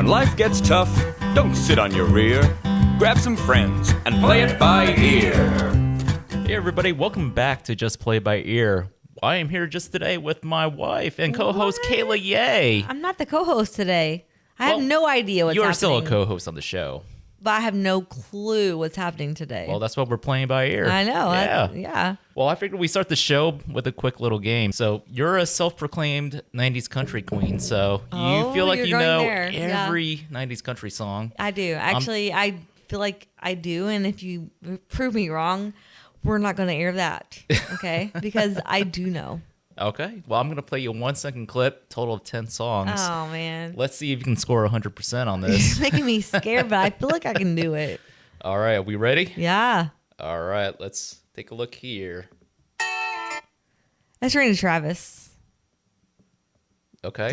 When life gets tough, don't sit on your rear. Grab some friends and play it by ear. Hey everybody, welcome back to Just Play by Ear. I am here just today with my wife and co-host Kayla. Yay! I'm not the co-host today. I have no idea what's happening. You are still a co-host on the show. But I have no clue what's happening today. Well, that's what we're playing by ear. I know. Yeah. Well, I figured we start the show with a quick little game. So you're a self-proclaimed 90s country queen. So you feel like you know every 90s country song. I do. Actually, I feel like I do. And if you prove me wrong, we're not going to air that. Okay? Because I do know. Okay. Well, I'm going to play you a 1 second clip, total of 10 songs. Oh, man. Let's see if you can score 100% on this. You're making me scared, but I feel like I can do it. All right. Are we ready? Yeah. All right. Let's take a look here. That's Randy Travis. Okay.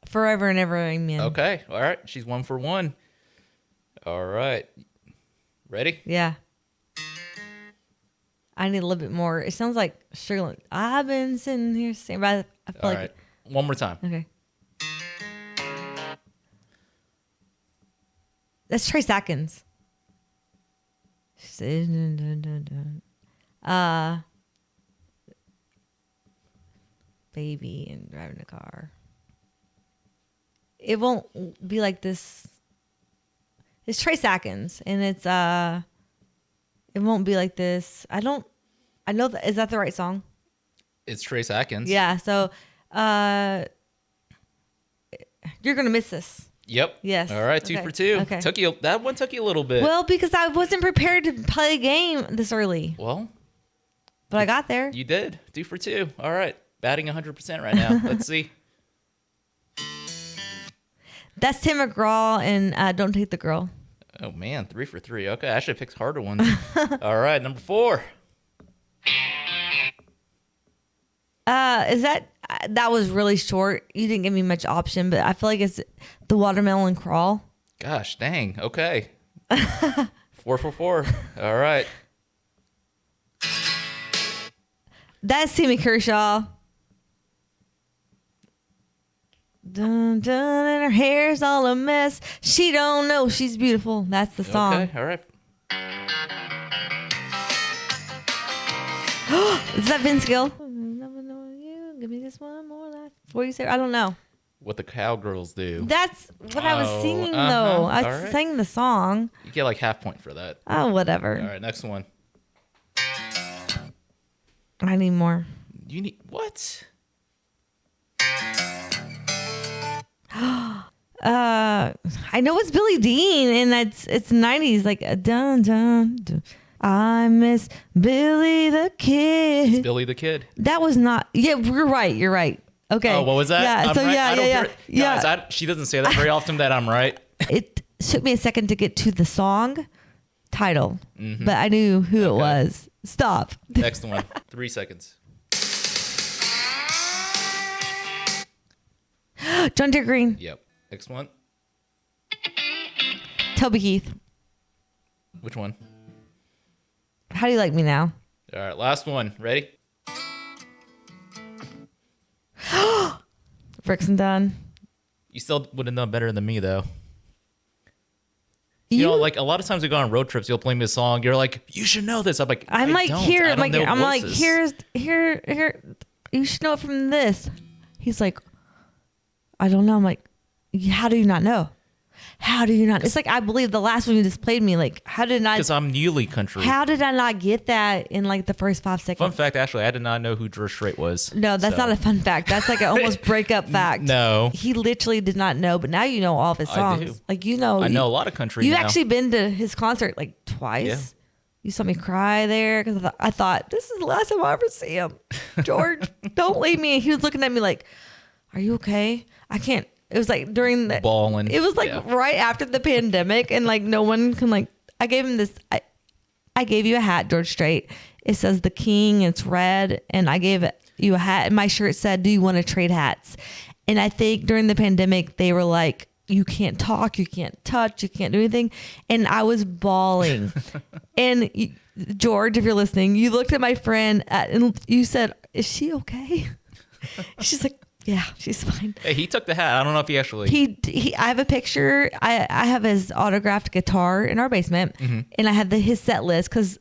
Forever and ever, amen. Okay. All right. She's 1 for 1. All right. Ready? Yeah. I need a little bit more. It sounds like Sugarland. I've been sitting here saying, but I feel All like. right. One more time. Okay. That's Trace Atkins. Baby and driving a car. It won't be like this. It's Trace Atkins, and it's it won't be like this. I know that. Is that the right song? It's Trace Atkins. Yeah. So, you're gonna miss this. Yep. Yes. All right. 2 for 2. Okay. That one took you a little bit. Well, because I wasn't prepared to play a game this early. Well, but I got there. You did. 2 for 2. All right. Batting 100% right now. Let's see. That's Tim McGraw and Don't Take the Girl. Oh, man. 3 for 3. Okay. I should have picked harder ones. All right. Number 4. Is that was really short. You didn't give me much option, but I feel like it's The Watermelon Crawl. Gosh, dang. Okay. 4 for 4. All right. That's Timmy Kershaw. Dun, dun, and her hair's all a mess. She don't know she's beautiful. That's the song. Okay, all right. Is that Vince Gill? Give me this one more life. What do you say? I don't know. What the cowgirls do. That's what I was singing, though. I sang the song. You get like half point for that. Oh, whatever. All right, next one. I need more. You need what? I know it's Billie Dean, and it's 90s, like dun dun dun. I miss Billy the Kid. It's Billy the Kid. That was not. Yeah, you're right. You're right. Okay. Oh, what was that? Yeah. So right. yeah. Guys, she doesn't say that very often that I'm right. It took me a second to get to the song title, but I knew who it was. Stop. Next one. 3 seconds. John Deere Green. Yep. Next one. Toby Keith. Which one? How do you like me now? All right, last one. Ready? Bricks and Dunn. You still would have done better than me, though. You know, like a lot of times we go on road trips, you'll play me a song. You're like, you should know this. I'm like, here. You should know it from this. He's like, I don't know. I'm like, how do you not know? How do you not? It's like, I believe the last one you just played me. Like, how did I? Because I'm newly country. How did I not get that in like the first 5 seconds? Fun fact, actually, I did not know who George Strait was. No, that's not a fun fact. That's like an almost breakup fact. No. He literally did not know, but now you know all of his songs. I do. Like, you know. I know a lot of country You've now. actually been to his concert like twice. Yeah. You saw me cry there because I thought, this is the last time I'll ever see him. George, don't leave me. He was looking at me like, are you okay? I can't. It was like during the balling. It was like right after the pandemic, and like no one can like. I gave him this. I gave you a hat, George Strait. It says the King. It's red, and I gave you a hat, and my shirt said, "Do you want to trade hats?" And I think during the pandemic, they were like, "You can't talk, you can't touch, you can't do anything," and I was bawling. And George, if you're listening, you looked at my friend and you said, "Is she okay?" She's like, Yeah, she's fine. Hey, he took the hat. I don't know if he actually. I have a picture. I have his autographed guitar in our basement, and I had his set list because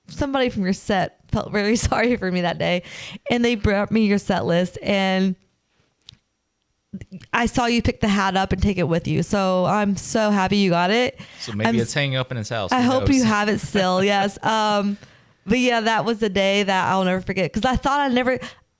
somebody from your set felt very sorry for me that day, and they brought me your set list, and I saw you pick the hat up and take it with you. So I'm so happy you got it. So maybe it's hanging up in his house. I Who hope knows? you have it still. Yes. But yeah, that was the day that I'll never forget because I thought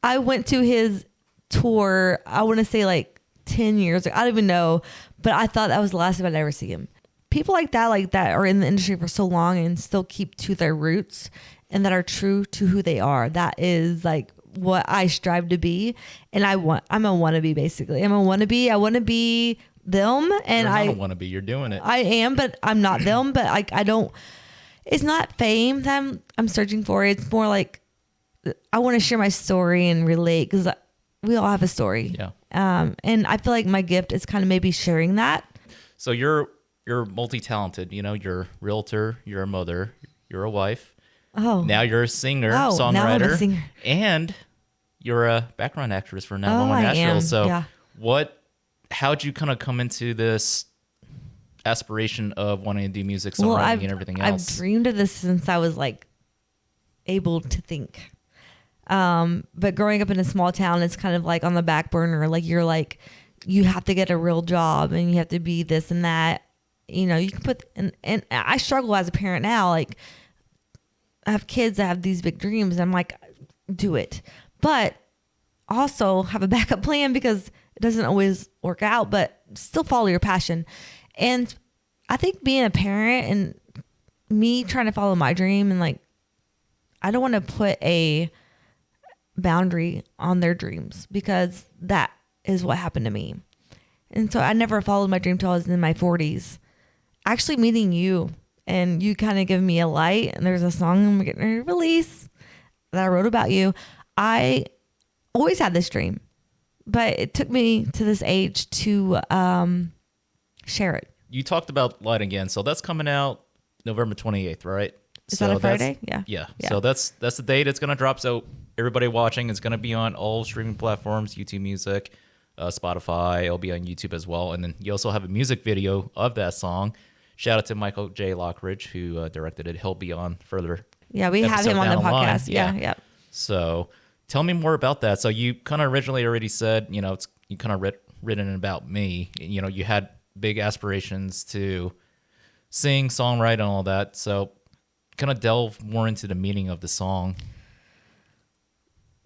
I went to his tour. I want to say like 10 years ago. I don't even know, but I thought that was the last time I'd ever see him. People like that are in the industry for so long and still keep to their roots and that are true to who they are. That is like what I strive to be. And I'm a wannabe basically. I'm a wannabe. I want to be them. And You're not a wannabe. You're doing it. I am, but I'm not them. But I don't, it's not fame that I'm searching for. It's more like I want to share my story and relate because we all have a story. Yeah. And I feel like my gift is kind of maybe sharing that. So you're multi-talented. You know, you're a realtor, you're a mother, you're a wife. Oh. Now you're a singer, Oh, songwriter, now I'm a singer. and you're a background actress for Oh, 911 I Nashville. am. So Yeah. how'd you kind of come into this aspiration of wanting to do music, songwriting, and everything else? I've dreamed of this since I was like able to think. But growing up in a small town, it's kind of like on the back burner. Like you have to get a real job and you have to be this and that. You know, you can put, and I struggle as a parent now. Like I have kids that have these big dreams. And I'm like, do it, but also have a backup plan because it doesn't always work out, but still follow your passion. And I think being a parent and me trying to follow my dream and like, I don't want to put a boundary on their dreams because that is what happened to me. And so I never followed my dream till I was in my 40s. Actually meeting you and you kind of give me a light, and there's a song I'm getting ready to release that I wrote about you. I always had this dream, but it took me to this age to share it. You talked about Light Again, so that's coming out November 28th, right? Is that a Friday? Yeah. Yeah. So that's the date it's going to drop. So everybody watching, it's going to be on all streaming platforms, YouTube Music, Spotify. It'll be on YouTube as well. And then you also have a music video of that song. Shout out to Michael J. Lockridge, who directed it. He'll be on further. Yeah, we have him on the podcast. Yeah. So tell me more about that. So you kind of originally already said, you know, you kind of written about me. You know, you had big aspirations to sing, songwrite, and all that. So kind of delve more into the meaning of the song.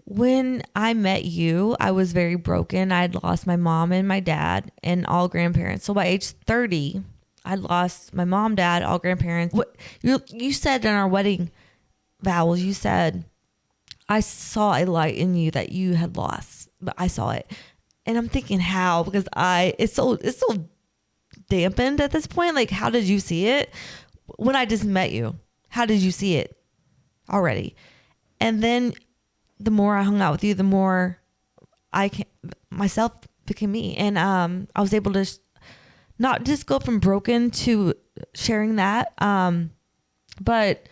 When I met you, I was very broken. I'd lost my mom and my dad and all grandparents. So by age 30, I'd lost my mom, dad, all grandparents. What you said in our wedding vows, you said, I saw a light in you that you had lost, but I saw it. And I'm thinking how, because it's so dampened at this point. Like, how did you see it when I just met you? How did you see it already? And then the more I hung out with you, the more myself became me. And I was able to not just go from broken to sharing that, but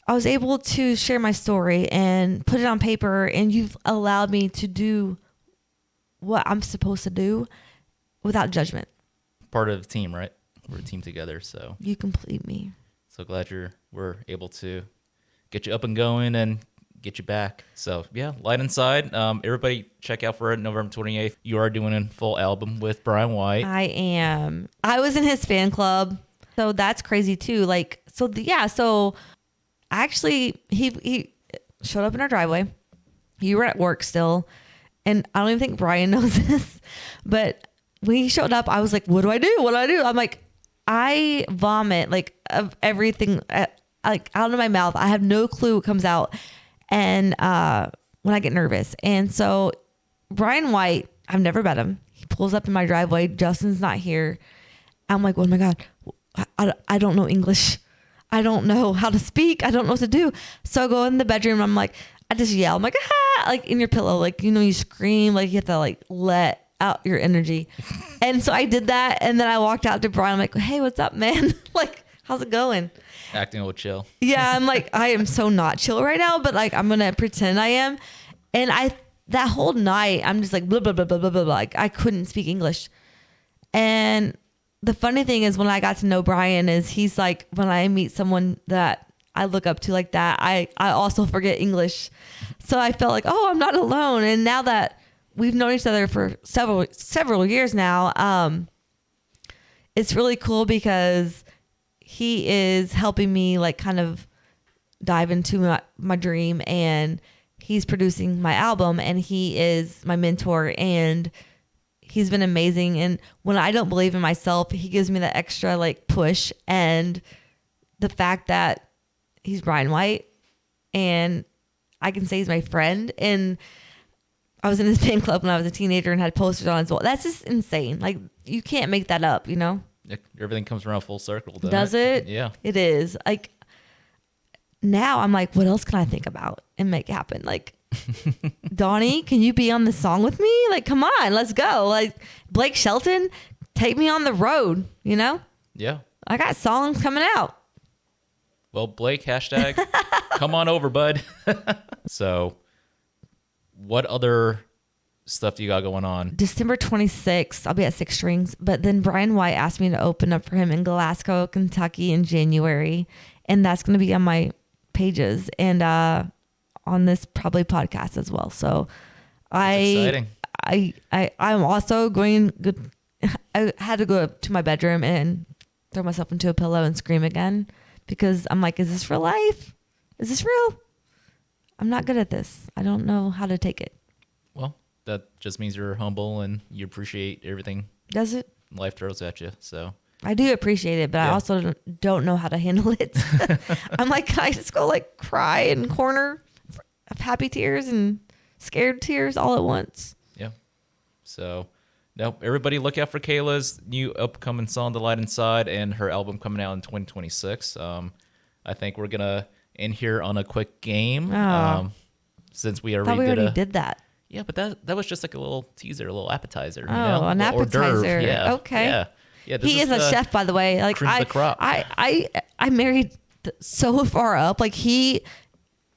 I was able to share my story and put it on paper, and you've allowed me to do what I'm supposed to do without judgment. Part of the team, right? We're a team together, so You complete me. so glad we're able to get you up and going and get you back. So yeah, Light Inside. Everybody check out for it November 28th. You are doing a full album with Brian White. I am. I was in his fan club, so that's crazy too. Like, so actually he showed up in our driveway. You were at work still, and I don't even think Brian knows this, but when he showed up, I was like, what do I do? What do I do? I'm like, I vomit like of everything, like out of my mouth. I have no clue what comes out. And when I get nervous. And so Brian White, I've never met him. He pulls up in my driveway. Justin's not here. I'm like, oh my God, I don't know English. I don't know how to speak. I don't know what to do. So I go in the bedroom. I'm like, I just yell. I'm like, ah, like in your pillow. Like, you scream. Like you have to like let out your energy. And so I did that. And then I walked out to Brian. I'm like, hey, what's up, man? Like, how's it going? Acting a little chill. Yeah, I'm like, I am so not chill right now, but like I'm gonna pretend I am. And that whole night, I'm just like, blah, blah, blah, blah, blah, blah, blah. Like, I couldn't speak English. And the funny thing is when I got to know Brian is he's like, when I meet someone that I look up to like that, I also forget English. So I felt like, oh, I'm not alone. And now that we've known each other for several years now, it's really cool because he is helping me like kind of dive into my dream, and he's producing my album, and he is my mentor, and he's been amazing. And when I don't believe in myself, he gives me that extra like push. And the fact that he's Brian White and I can say he's my friend, and I was in his fan club when I was a teenager and had posters on as well. That's just insane. Like, you can't make that up, you know? Everything comes around full circle. Does it? Yeah. It is. Like, now I'm like, what else can I think about and make it happen? Like, Donnie, can you be on the song with me? Like, come on, let's go. Like, Blake Shelton, take me on the road, you know? Yeah. I got songs coming out. Well, Blake, hashtag, come on over, bud. So, what other stuff do you got going on? December 26th, I'll be at Six Strings. But then Brian White asked me to open up for him in Glasgow, Kentucky in January. And that's going to be on my pages and on this probably podcast as well. So Exciting. I'm also going good. I had to go up to my bedroom and throw myself into a pillow and scream again because I'm like, is this real life? Is this real? I'm not good at this. I don't know how to take it. Well, that just means you're humble and you appreciate everything Does it? life throws at you. So I do appreciate it, but I Yeah. also don't know how to handle it. I'm like, can I just go like cry in corner of happy tears and scared tears all at once? yeah. So no, everybody look out for Kayla's new upcoming song, The Light Inside, and her album coming out in 2026. I think we're gonna end here on a quick game. Oh. Since we I already thought we did already did that. Yeah, but that was just like a little teaser, a little appetizer. Oh, you know? an Hors d'oeuvre. appetizer. Yeah. Okay. Yeah. Yeah. This He is a the chef, by the way. Like cream of the crop. I married so far up. Like, he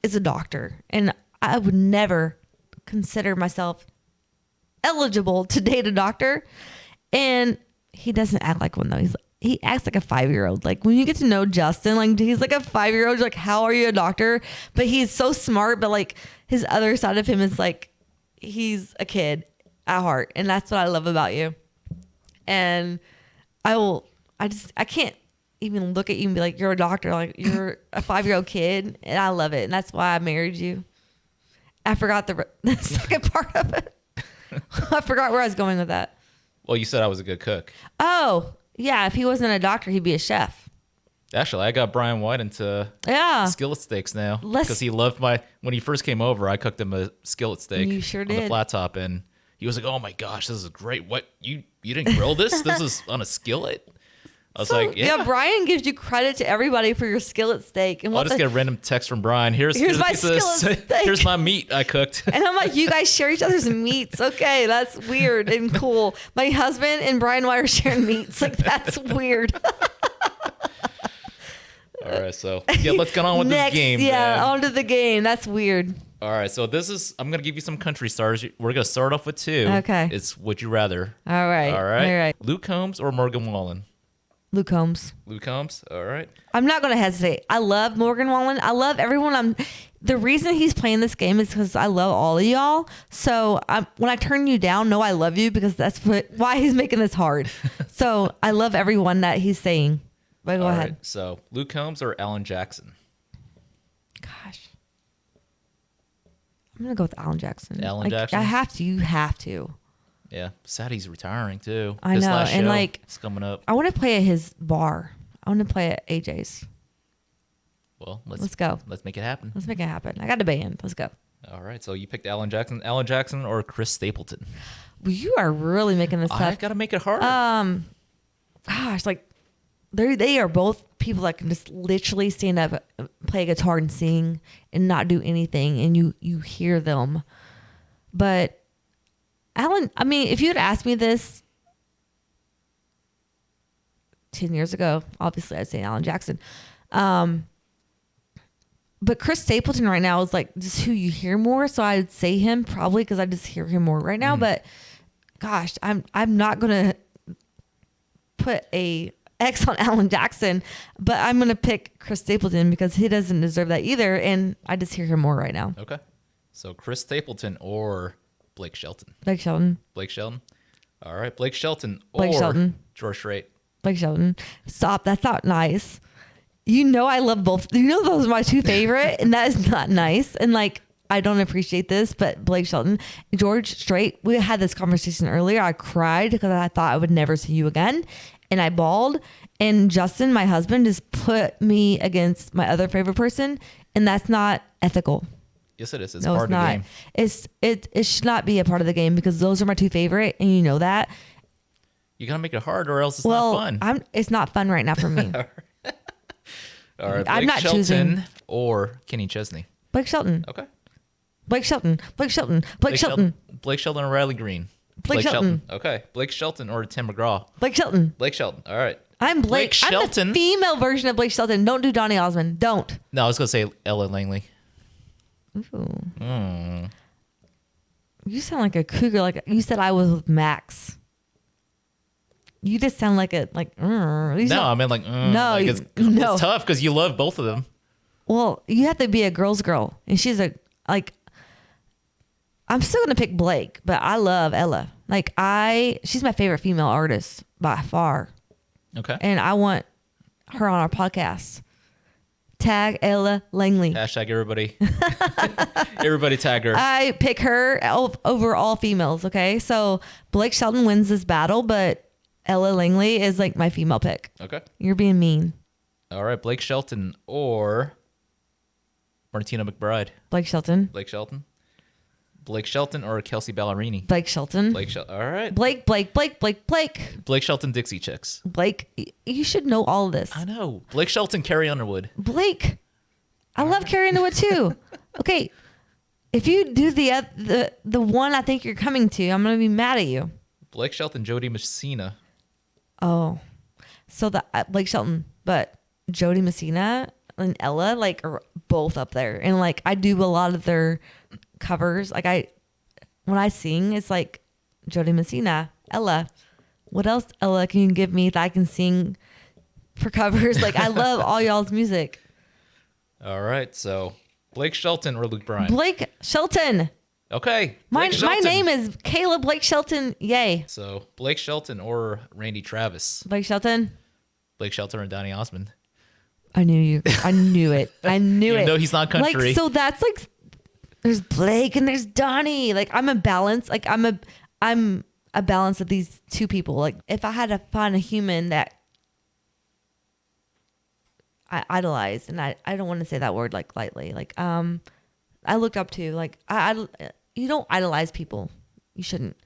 is a doctor, and I would never consider myself eligible to date a doctor. And he doesn't act like one though. He acts like a 5-year-old. Like, when you get to know Justin, like, he's like a 5-year-old. You're like, how are you a doctor? But he's so smart. But like, his other side of him is like, he's a kid at heart, and that's what I love about you. And I can't even look at you and be like, you're a doctor. Like, you're a 5-year-old kid, and I love it. And that's why I married you. I forgot the second part of it. I forgot where I was going with that. Well, you said I was a good cook. Oh, yeah. If he wasn't a doctor, he'd be a chef. Actually, I got Brian White into skillet steaks now because he loved when he first came over. I cooked him a skillet steak. You sure on the did. flat top, and he was like, "Oh my gosh, this is great! What you didn't grill this? This is on a skillet." I was like, "Yeah." Brian gives you credit to everybody for your skillet steak. And I'll just get a random text from Brian. Here's my a piece of skillet steak. Here's my meat I cooked. And I'm like, you guys share each other's meats. Okay, that's weird and cool. My husband and Brian White are sharing meats. Like, that's weird. All right, so yeah, let's get on with Next, this game. yeah, man. on to the game. That's weird. All right, so I'm gonna give you some country stars. We're gonna start off with two. Okay. It's Would You Rather. All right. All right. All right. Luke Combs or Morgan Wallen? Luke Combs. Luke Combs. All right. I'm not going to hesitate. I love Morgan Wallen. I love everyone. The reason he's playing this game is because I love all of y'all. So when I turn you down, know I love you because that's why he's making this hard. So I love everyone that he's saying. But go All ahead. right, so Luke Combs or Alan Jackson? Gosh. I'm going to go with Alan Jackson. Alan Jackson? I have to. You have to. Yeah, sad he's retiring too. I His know, last and, show like, is coming up. I want to play at his bar. I want to play at AJ's. Well, Let's go. Let's make it happen. Let's make it happen. I got a band. Let's go. All right, so you picked Alan Jackson. Alan Jackson or Chris Stapleton? Well, you are really making this I tough. gotta make it hard. Gosh, like they are both people that can just literally stand up, play a guitar and sing and not do anything, and you hear them. But Alan, I mean, if you had asked me this 10 years ago, obviously I'd say Alan Jackson. but Chris Stapleton right now is like just who you hear more. So I'd say him probably because I just hear him more right now. But gosh, I'm not gonna put a X on Alan Jackson, but I'm gonna pick Chris Stapleton because he doesn't deserve that either, and I just hear him more right now. Okay. So Chris Stapleton or Blake Shelton? Blake Shelton. Blake Shelton. All right, Blake Shelton Blake or Shelton. George Strait. Blake Shelton. Stop. That's not nice. You know I love both. You know those are my two favorite, and that is not nice. And like I don't appreciate this, but Blake Shelton, George Strait. We had this conversation earlier. I cried because I thought I would never see you again, and I bawled. And Justin, my husband, just put me against my other favorite person, and that's not ethical. Yes, it is. It's No, part it's of the not. game. It should not be a part of the game because those are my two favorite, and you know that. You gotta make it hard, or else it's not fun. It's not fun right now for me. All right, Blake I'm not Shelton choosing. or Kenny Chesney. Blake Shelton. Okay. Blake Shelton. Blake Shelton. Blake Shelton. Blake Shelton or Riley Green. Blake Shelton. Okay. Blake Shelton or Tim McGraw. Blake Shelton. Blake Shelton. All right. I'm Blake. I'm Shelton. the female version of Blake Shelton. Don't do Donny Osmond. Don't. No, I was gonna say Ella Langley. Ooh. You sound like a cougar. Like you said, I was with Max. You just sound like a like. No, I mean like No, like no. it's tough because you love both of them. Well, you have to be a girl's girl, and she's a like. I'm still gonna pick Blake, but I love Ella. Like she's my favorite female artist by far, Okay. and I want her on our podcast. Tag Ella Langley. Hashtag everybody. Everybody tag her. I pick her over all females. Okay, so Blake Shelton wins this battle, but Ella Langley is like my female pick. Okay. You're being mean. All right. Blake Shelton or Martina McBride. Blake Shelton. Blake Shelton. Blake Shelton or Kelsey Ballerini. Blake Shelton. Blake Shelton. All right. Blake Blake Shelton, Dixie Chicks. Blake, you should know all of this. I know. Blake Shelton, Carrie Underwood. Blake, I love Carrie Underwood too. Okay, if you do the one I think you're coming to, I'm gonna be mad at you. Blake Shelton, Jody Messina. Oh, so the Blake Shelton, but Jody Messina and Ella like are both up there, and like I do a lot of their covers. Like when I sing, it's like Jody Messina, Ella. What else, Ella, can you give me that I can sing for covers? Like I love all y'all's music. All right, so Blake Shelton or Luke Bryan. Blake Shelton. Okay. My Blake Shelton. name is Kayla Blake Shelton. Yay. So Blake Shelton or Randy Travis. Blake Shelton. Blake Shelton or Donny Osmond. I knew you. I knew it. I knew Even it. though he's not country. Like so that's like there's Blake and there's Donnie. Like I'm a balance. Like I'm a balance of these two people. Like if I had to find a human that I idolize, and I don't want to say that word like lightly. Like I looked up to. Like you don't idolize people. You shouldn't,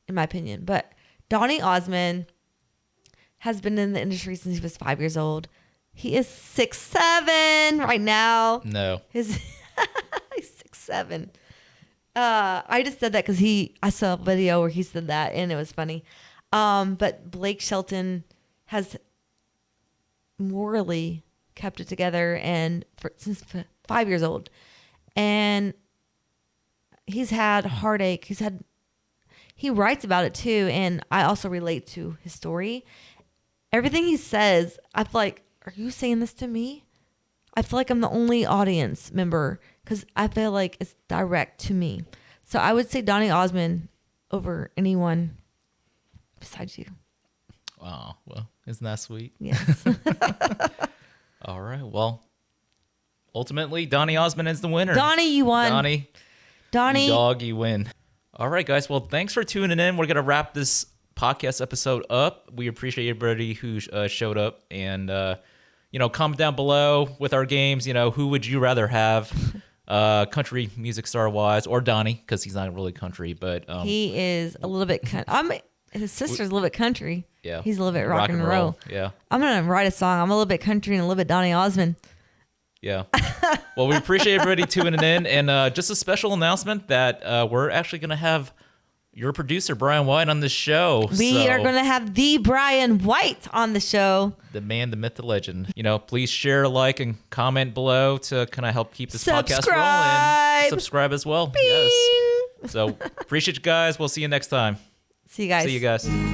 in my opinion. But Donny Osmond has been in the industry since he was 5 years old. He is 6'7" right now. No. He's 6'7". I just said that because I saw a video where he said that and it was funny. But Blake Shelton has morally kept it together and since 5 years old, and he's had heartache. He writes about it too, and I also relate to his story. Everything he says, I feel like, are you saying this to me? I feel like I'm the only audience member because I feel like it's direct to me. So I would say Donny Osmond over anyone besides you. Oh, well, isn't that sweet? Yes. All right. Well, ultimately, Donny Osmond is the winner. Donnie, you won. Donnie, you dog, you win. All right, guys. Well, thanks for tuning in. We're going to wrap this podcast episode up. We appreciate everybody who showed up, and comment down below with our games. Who would you rather have, country music star wise, or Donnie, because he's not really country, but he is a little bit. His sister's a little bit country. Yeah, he's a little bit rock and roll. Yeah, I'm gonna write a song. I'm a little bit country and a little bit Donny Osmond. Yeah. Well, we appreciate everybody tuning in, and just a special announcement that we're actually gonna have your producer, Brian White, on the show. We are going to have the Brian White on the show. The man, the myth, the legend. Please share, like, and comment below to kind of help keep this podcast rolling. Subscribe as well. Bing. Yes. So appreciate you guys. We'll see you next time. See you guys. See you guys.